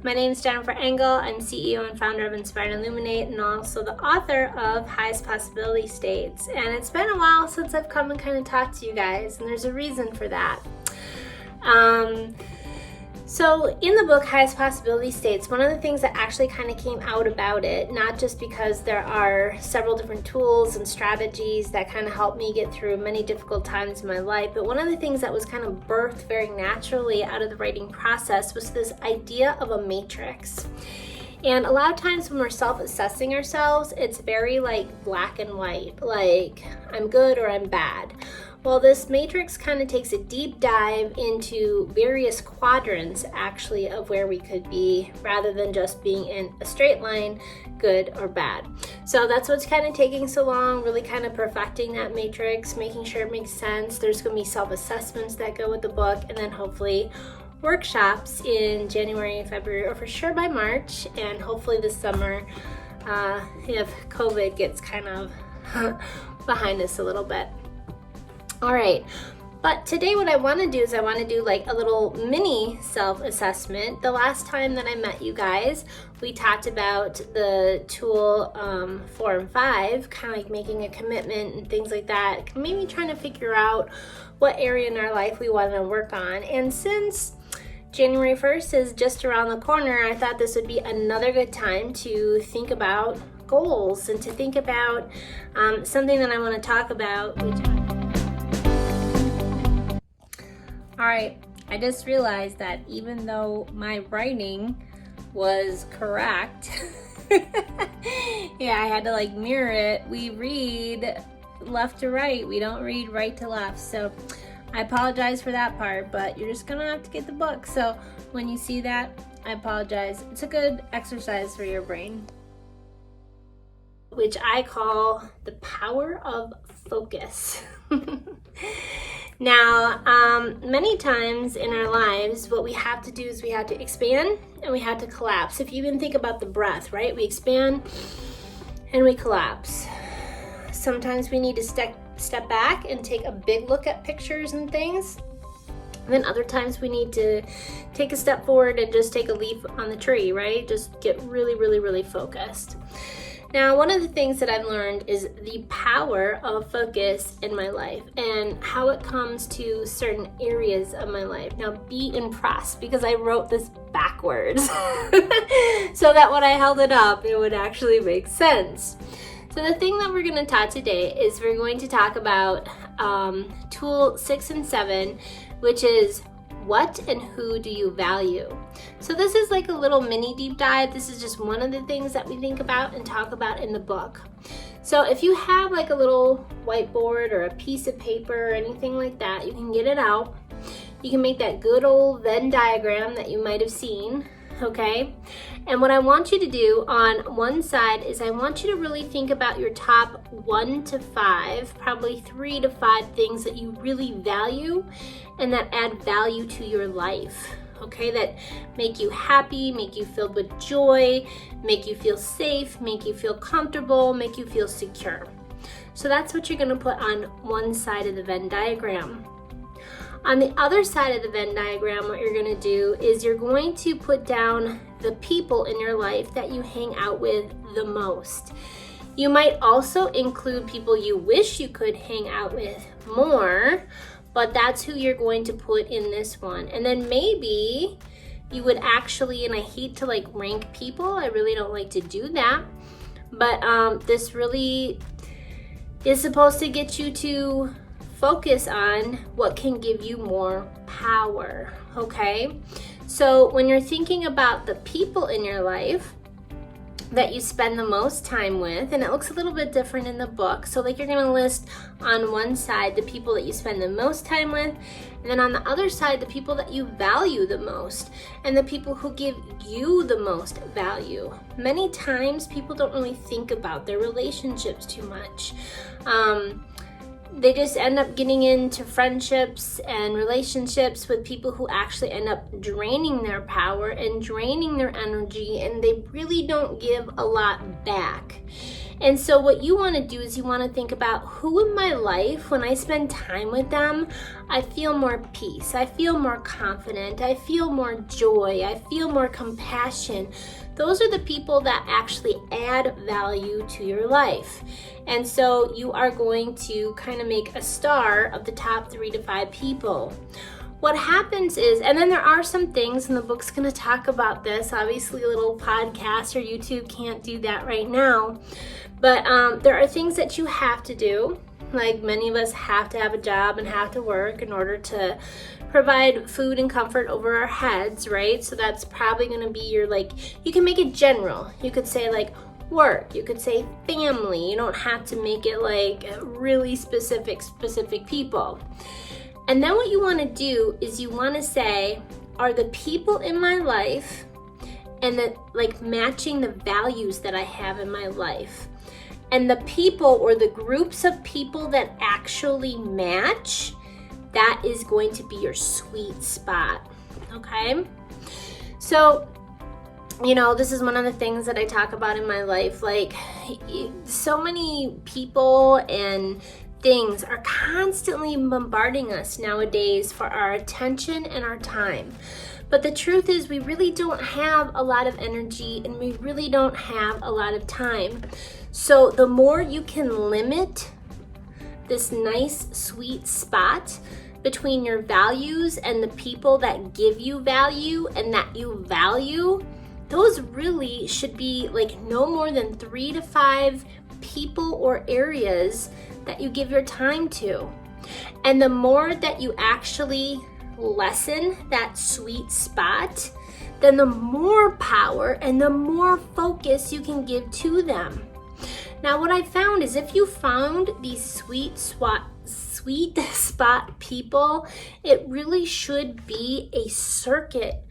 My name is Jennifer Engel. I'm CEO and founder of Inspire and Illuminate, and also the author of Highest Possibility States. And it's been a while since I've come and kind of talked to you guys, and there's a reason for that. So in the book, Highest Possibility States, one of the things that actually kind of came out about it, not just because there are several different tools and strategies that kind of help me get through many difficult times in my life, but one of the things that was kind of birthed very naturally out of the writing process was this idea of a matrix. And a lot of times when we're self-assessing ourselves, it's very like black and white, like I'm good or I'm bad. Well, this matrix kind of takes a deep dive into various quadrants actually of where we could be, rather than just being in a straight line, good or bad. So that's what's kind of taking so long, really kind of perfecting that matrix, making sure it makes sense. There's going to be self-assessments that go with the book, and then hopefully workshops in January, February, or for sure by March, and hopefully this summer if COVID gets kind of behind us a little bit. All right, but today what I want to do is I want to do like a little mini self-assessment. The last time that I met you guys, we talked about the tool 4 and 5, kind of like making a commitment and things like that, maybe trying to figure out what area in our life we want to work on. And since January 1st is just around the corner, I thought this would be another good time to think about goals and to think about something that I want to talk about, All right, I just realized that even though my writing was correct, yeah, I had to like mirror it. We read left to right. We don't read right to left. So I apologize for that part, but you're just gonna have to get the book. So when you see that, I apologize. It's a good exercise for your brain, which I call the power of focus. Now, many times in our lives, what we have to do is we have to expand and we have to collapse. If you even think about the breath, right? We expand and we collapse. Sometimes we need to step back and take a big look at pictures and things. And then other times we need to take a step forward and just take a leaf on the tree, right? Just get really, really, really focused. Now, one of the things that I've learned is the power of focus in my life and how it comes to certain areas of my life. Now, be impressed because I wrote this backwards so that when I held it up, it would actually make sense. So the thing that we're going to talk today is we're going to talk about tool 6 and 7, which is what and who do you value? So this is like a little mini deep dive. This is just one of the things that we think about and talk about in the book. So if you have like a little whiteboard or a piece of paper or anything like that, you can get it out. You can make that good old Venn diagram that you might have seen, okay? And what I want you to do on one side is I want you to really think about your top 1 to 5, probably 3 to 5 things that you really value and that add value to your life, okay? That make you happy, make you filled with joy, make you feel safe, make you feel comfortable, make you feel secure. So that's what you're gonna put on one side of the Venn diagram. On the other side of the Venn diagram, what you're gonna do is you're going to put down the people in your life that you hang out with the most. You might also include people you wish you could hang out with more, but that's who you're going to put in this one. And then maybe you would actually, and I hate to like rank people, I really don't like to do that, but this really is supposed to get you to focus on what can give you more power, okay? So when you're thinking about the people in your life that you spend the most time with, and it looks a little bit different in the book. So like you're gonna list on one side the people that you spend the most time with, and then on the other side, the people that you value the most, and the people who give you the most value. Many times people don't really think about their relationships too much. They just end up getting into friendships and relationships with people who actually end up draining their power and draining their energy, and they really don't give a lot back. And so what you want to do is you want to think about who in my life, when I spend time with them, I feel more peace, I feel more confident, I feel more joy, I feel more compassion. Those are the people that actually add value to your life. And so you are going to kind of make a star of the top 3 to 5 people. What happens is, and then there are some things, and the book's going to talk about this. Obviously, a little podcast or YouTube can't do that right now. But there are things that you have to do. Like many of us have to have a job and have to work in order to provide food and comfort over our heads, right? So that's probably going to be your, like, you can make it general. You could say like work, you could say family. You don't have to make it like really specific people. And then what you want to do is you want to say, are the people in my life and that like matching the values that I have in my life? And the people or the groups of people that actually match, that is going to be your sweet spot, okay? So, you know, this is one of the things that I talk about in my life. Like, so many people and things are constantly bombarding us nowadays for our attention and our time. But the truth is we really don't have a lot of energy and we really don't have a lot of time. So the more you can limit this nice sweet spot between your values and the people that give you value and that you value, those really should be like no more than 3 to 5 people or areas that you give your time to. And the more that you actually lessen that sweet spot, then the more power and the more focus you can give to them. Now, what I found is if you found these sweet spot people, it really should be a circuit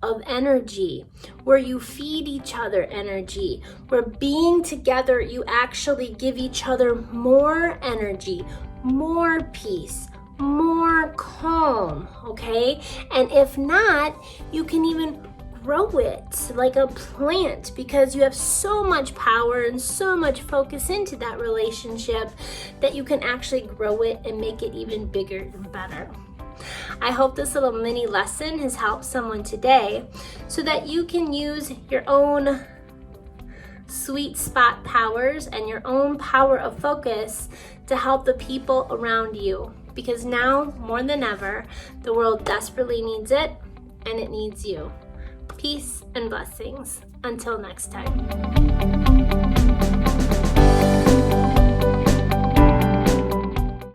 of energy where you feed each other energy, where being together you actually give each other more energy, more peace, more calm, okay? And if not, you can even grow it like a plant because you have so much power and so much focus into that relationship that you can actually grow it and make it even bigger and better. I hope this little mini lesson has helped someone today so that you can use your own sweet spot powers and your own power of focus to help the people around you. Because now, more than ever, the world desperately needs it and it needs you. Peace and blessings. Until next time.